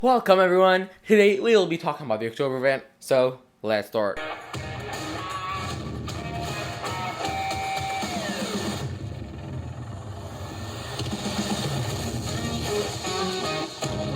Welcome everyone! Today we will be talking about the October event, so let's start.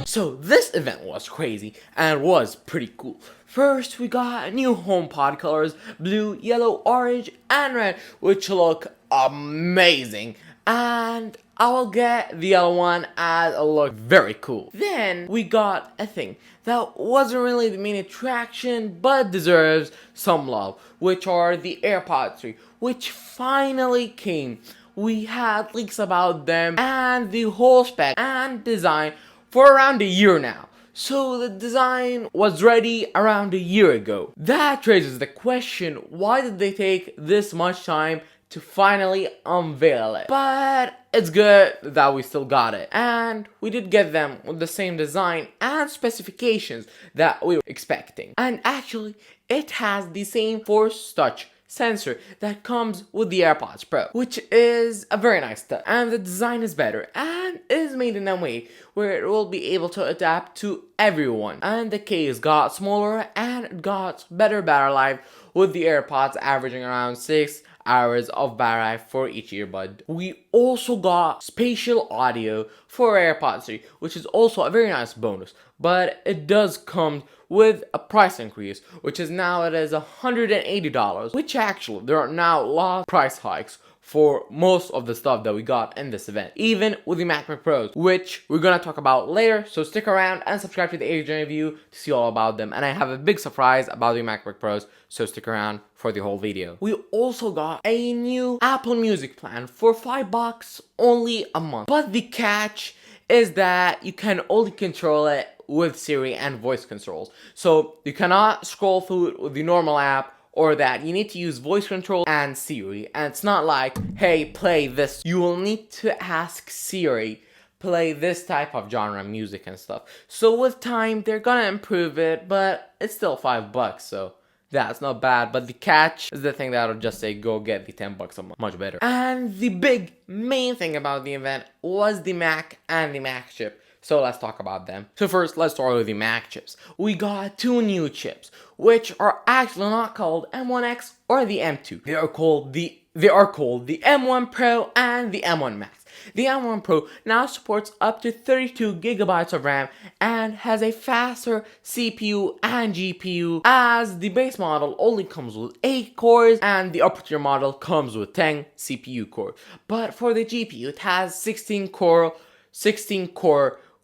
So this event was crazy and was pretty cool. First we got new Homepod Colors, blue, yellow, orange, and red, which look amazing. And I will get the other one as it looked very cool. Then we got a thing that wasn't really the main attraction but deserves some love, which are the Airpods 3, which finally came. We had leaks about them and the whole spec and design for around a year now. So the design was ready around a year ago. That raises the question, why did they take this much time to finally unveil it? But it's good that we still got it. And we did get them with the same design and specifications that we were expecting. And actually, it has the same Force Touch sensor that comes with the AirPods Pro, which is a very nice touch. And the design is better and is made in a way where it will be able to adapt to everyone. And the case got smaller and it got better battery life, with the AirPods averaging around 6 hours of battery life for each earbud. We also got spatial audio for AirPods 3, which is also a very nice bonus, but it does come with a price increase, which is now it is $180, which actually there are now a lot of price hikes for most of the stuff that we got in this event, even with the MacBook Pros, which we're gonna talk about later. So stick around and subscribe to the Agent Review to see all about them. And I have a big surprise about the MacBook Pros, so stick around for the whole video. We also got a new Apple Music plan for $5 only a month, but the catch is that you can only control it with Siri and voice controls. So you cannot scroll through it with the normal app, or that you need to use voice control and Siri. And it's not like, hey, play this. You will need to ask Siri, play this type of genre music and stuff. So with time, they're gonna improve it, but it's still $5, so that's not bad. But the catch is the thing that I'll just say, go get the $10 a month. Much better. And the big main thing about the event was the Mac and the Mac chip. So let's talk about them. So first, let's start with the Mac chips. We got two new chips, which are actually not called M1X or the M2. They are called the M1 Pro and the M1 Max. The M1 Pro now supports up to 32 gigabytes of RAM and has a faster CPU and GPU, as the base model only comes with 8 cores and the upper tier model comes with 10 CPU cores. But for the GPU, it has 16 core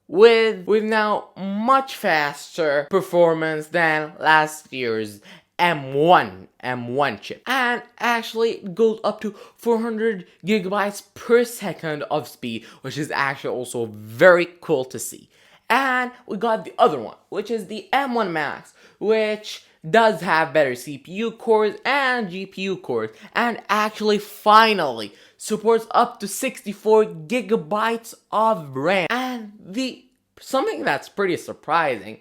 with now much faster performance than last year's M1 chip. And actually it goes up to 400 gigabytes per second of speed, which is actually also very cool to see. And we got the other one, which is the M1 Max, which does have better CPU cores and GPU cores, and actually finally supports up to 64 gigabytes of RAM. And something that's pretty surprising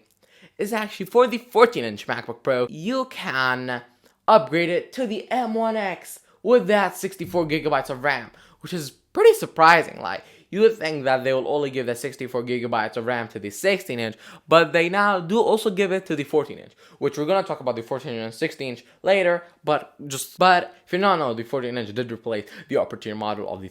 is actually for the 14-inch MacBook Pro, you can upgrade it to the M1X with that 64 gigabytes of RAM, which is pretty surprising. Like, you would think that they will only give the 64 gigabytes of RAM to the 16-inch, but they now do also give it to the 14-inch, which we're gonna talk about the 14-inch and 16-inch later. But if you don't know, the 14-inch did replace the upper tier model of the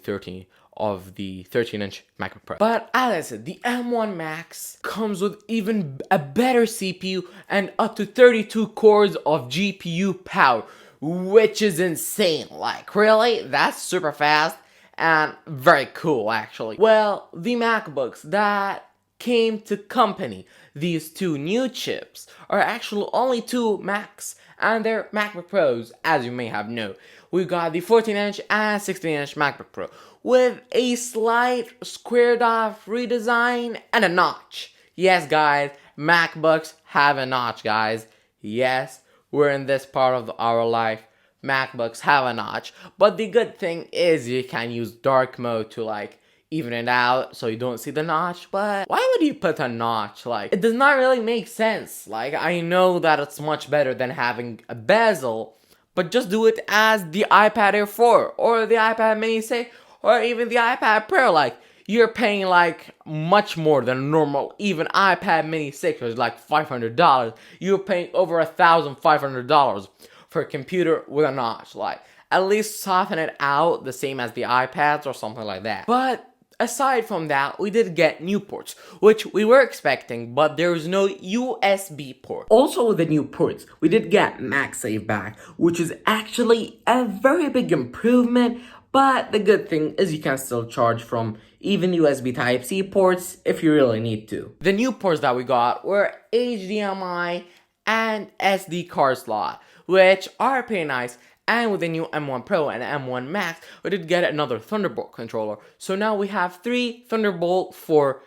13-inch MacBook Pro. But as I said, the M1 Max comes with even a better CPU and up to 32 cores of GPU power, which is insane. Like, really? That's super fast and very cool, actually. Well, the MacBooks that came to accompany these two new chips are actually only two Macs and they're MacBook Pros, as you may have known. We got the 14-inch and 16-inch MacBook Pro with a slight squared off redesign and a notch. Yes, guys, MacBooks have a notch, guys. Yes, we're in this part of our life. MacBooks have a notch, but the good thing is you can use dark mode to like even it out so you don't see the notch. But why would you put a notch? Like, it does not really make sense. Like, I know that it's much better than having a bezel, but just do it as the iPad Air 4 or the iPad Mini 6 or even the iPad Pro. Like, you're paying like much more than a normal even iPad mini 6, which is like $500. You're paying over $1,500 for a computer with a notch. Like, at least soften it out the same as the iPads or something like that. But aside from that, we did get new ports, which we were expecting, but there was no USB port. Also with the new ports, we did get MagSafe back, which is actually a very big improvement, but the good thing is you can still charge from even USB Type-C ports if you really need to. The new ports that we got were HDMI and SD card slot, which are pretty nice. And with the new M1 Pro and M1 Max, we did get another Thunderbolt controller. So now we have 3 Thunderbolt for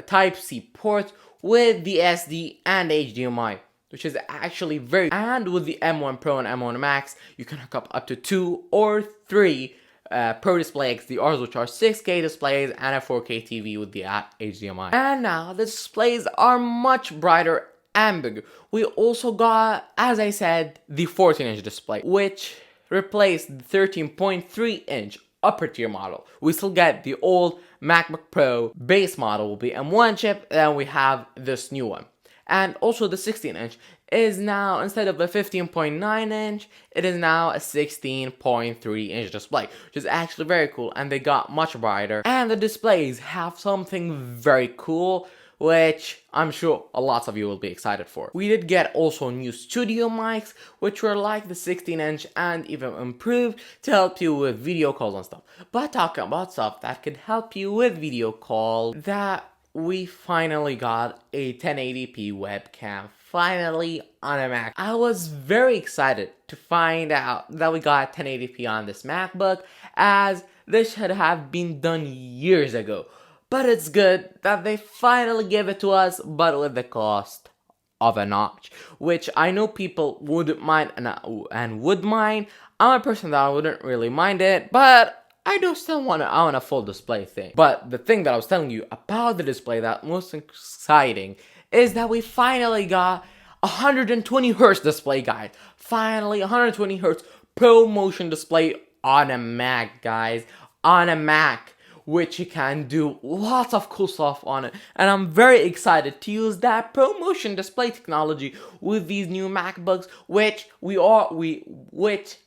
Type-C ports with the SD and HDMI, which is actually very... And with the M1 Pro and M1 Max, you can hook up to 2 or 3 Pro Display XDRs, which are 6K displays and a 4K TV with the HDMI. And now the displays are much brighter and bigger. We also got, as I said, the 14-inch display, which replaced the 13.3-inch upper tier model. We still get the old MacBook Pro base model will be M1 chip, then we have this new one. And also the 16-inch is now, instead of a 15.9-inch, it is now a 16.3-inch display, which is actually very cool, and they got much brighter. And the displays have something very cool, which I'm sure lots of you will be excited for. We did get also new studio mics, which were like the 16-inch and even improved to help you with video calls and stuff. But talking about stuff that could help you with video call, that we finally got a 1080p webcam, finally on a Mac. I was very excited to find out that we got 1080p on this MacBook, as this should have been done years ago. But it's good that they finally give it to us, but with the cost of a notch, which I know people wouldn't mind and would mind. I'm a person that wouldn't really mind it, but I do still want a full display thing. But the thing that I was telling you about the display that most exciting is that we finally got 120 Hz display, guys. Finally, 120 Hz Pro Motion display on a Mac, guys. On a Mac, which you can do lots of cool stuff on it, and I'm very excited to use that ProMotion display technology with these new MacBooks, which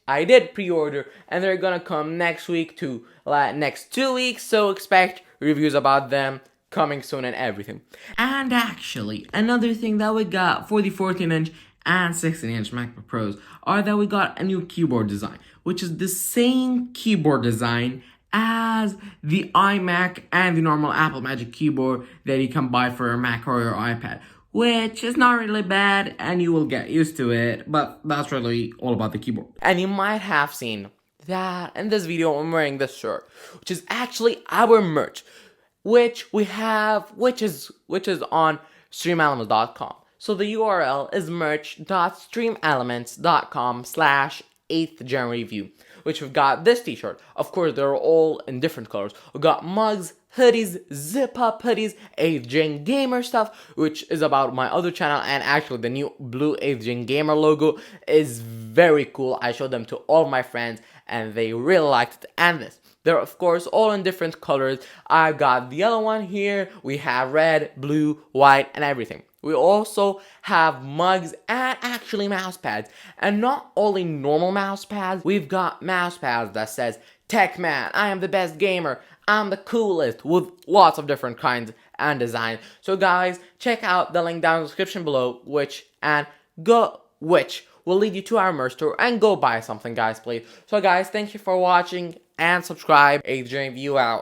I did pre-order, and they're gonna come next week to next 2 weeks, so expect reviews about them coming soon and everything. And actually, another thing that we got for the 14-inch and 16-inch MacBook Pros are that we got a new keyboard design, which is the same keyboard design as the iMac and the normal Apple Magic Keyboard that you can buy for your Mac or your iPad, which is not really bad and you will get used to it, but that's really all about the keyboard. And you might have seen that in this video I'm wearing this shirt, which is actually our merch, which is on streamelements.com. So the URL is merch.streamelements.com/8thGenReview, which we've got this t-shirt. Of course, they're all in different colors. We got mugs, hoodies, zip-up hoodies, 8th Gen Gamer stuff, which is about my other channel, and actually the new blue 8th Gen Gamer logo is very cool. I showed them to all my friends, and they really liked it. And this. They're, of course, all in different colors. I've got the yellow one here. We have red, blue, white, and everything. We also have mugs and actually mouse pads. And not only normal mouse pads, we've got mouse pads that says, Tech Man, I am the best gamer, I'm the coolest, with lots of different kinds and designs. So guys, check out the link down in the description below, which will lead you to our merch store, and go buy something, guys, please. So guys, thank you for watching, and subscribe. 8th Gen Review out.